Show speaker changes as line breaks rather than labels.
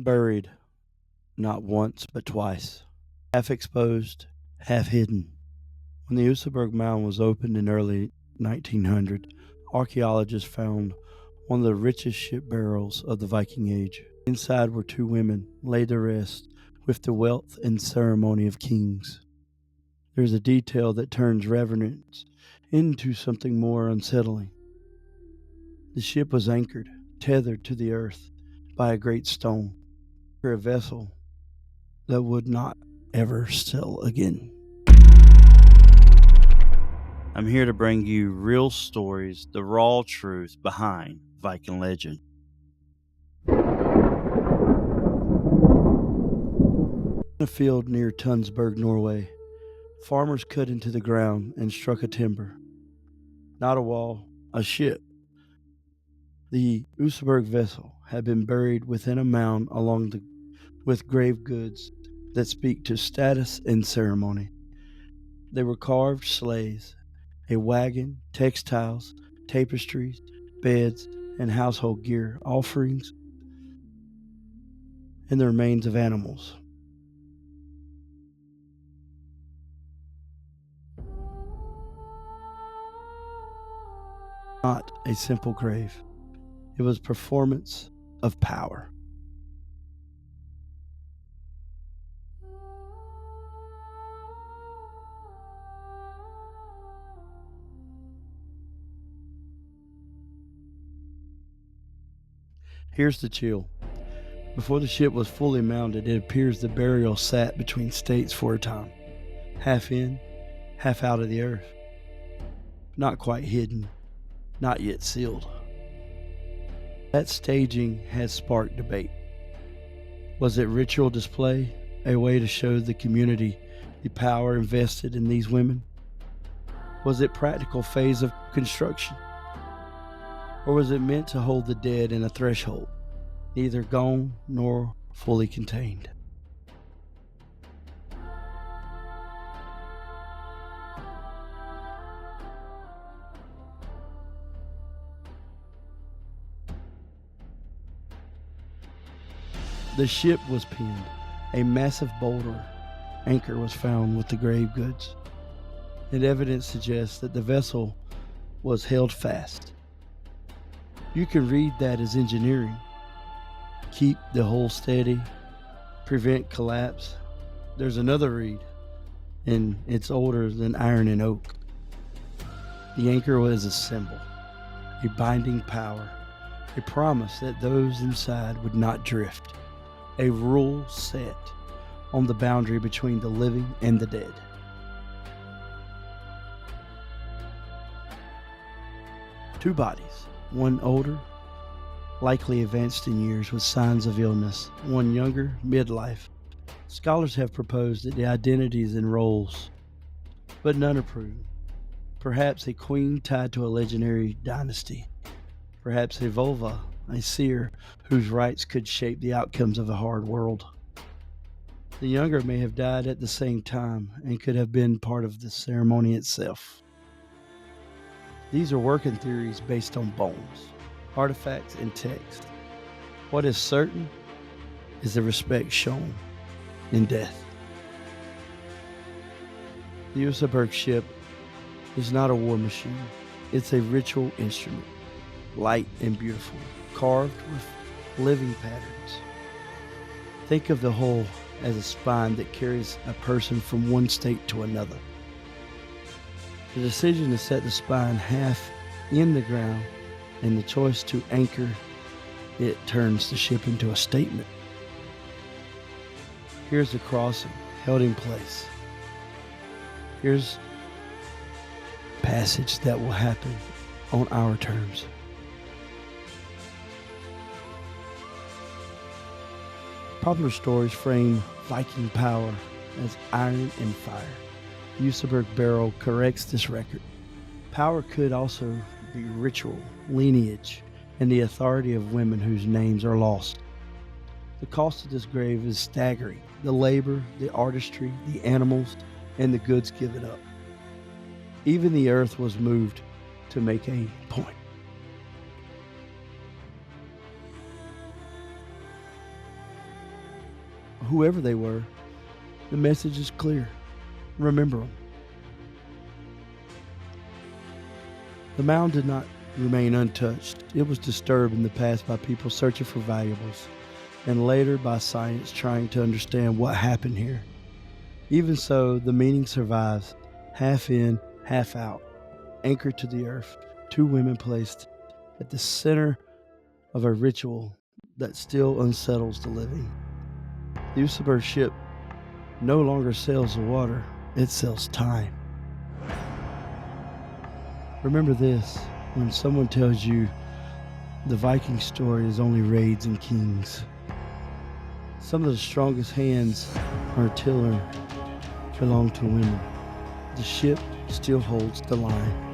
Buried, not once but twice, half exposed, half hidden. When the Usaberg Mound was opened in early 1900, archaeologists found one of the richest ship burials of the Viking Age. Inside were two women laid to rest with the wealth and ceremony of kings. There's a detail that turns reverence into something more unsettling. The ship was anchored, tethered to the earth by a great stone, for a vessel that would not ever sail again. I'm here to bring you real stories, the raw truth behind Viking legend. In a field near Tunsberg, Norway, farmers cut into the ground and struck a timber. Not a wall, a ship. The Usaberg vessel had been buried within a mound with grave goods that speak to status and ceremony. They were carved sleighs, a wagon, textiles, tapestries, beds, and household gear, offerings, and the remains of animals. Not a simple grave. It was performance of power. Here's the chill. Before the ship was fully mounted, it appears the burial sat between states for a time, half in, half out of the earth. Not quite hidden, not yet sealed. That staging has sparked debate. Was it ritual display, a way to show the community the power invested in these women? Was it practical phase of construction? Or was it meant to hold the dead in a threshold, neither gone nor fully contained? The ship was pinned. A massive boulder anchor was found with the grave goods, and evidence suggests that the vessel was held fast. You can read that as engineering. Keep the hull steady, prevent collapse. There's another read, and it's older than iron and oak. The anchor was a symbol, a binding power, a promise that those inside would not drift, a rule set on the boundary between the living and the dead. Two bodies, one older, likely advanced in years with signs of illness, one younger, midlife. Scholars have proposed that the identities and roles, but none are proven. Perhaps a queen tied to a legendary dynasty. Perhaps a vulva, a seer whose rights could shape the outcomes of a hard world. The younger may have died at the same time and could have been part of the ceremony itself. These are working theories based on bones, artifacts, and text. What is certain is the respect shown in death. The Usaberg ship is not a war machine. It's a ritual instrument, light and beautiful, carved with living patterns. Think of the hull as a spine that carries a person from one state to another. The decision to set the spine half in the ground and the choice to anchor it turns the ship into a statement. Here's the crossing held in place. Here's passage that will happen on our terms. Popular stories frame Viking power as iron and fire. Usaberg Barrow corrects this record. Power could also be ritual, lineage, and the authority of women whose names are lost. The cost of this grave is staggering. The labor, the artistry, the animals, and the goods given up. Even the earth was moved to make a point. whoever they were, the message is clear. Remember them. The mound did not remain untouched. It was disturbed in the past by people searching for valuables, and later by science trying to understand what happened here. Even so, the meaning survives, half in, half out, anchored to the earth. Two women placed at the center of a ritual that still unsettles the living. The Usaber ship no longer sails the water, it sails time. Remember this when someone tells you the Viking story is only raids and kings. Some of the strongest hands on artillery belong to women. The ship still holds the line.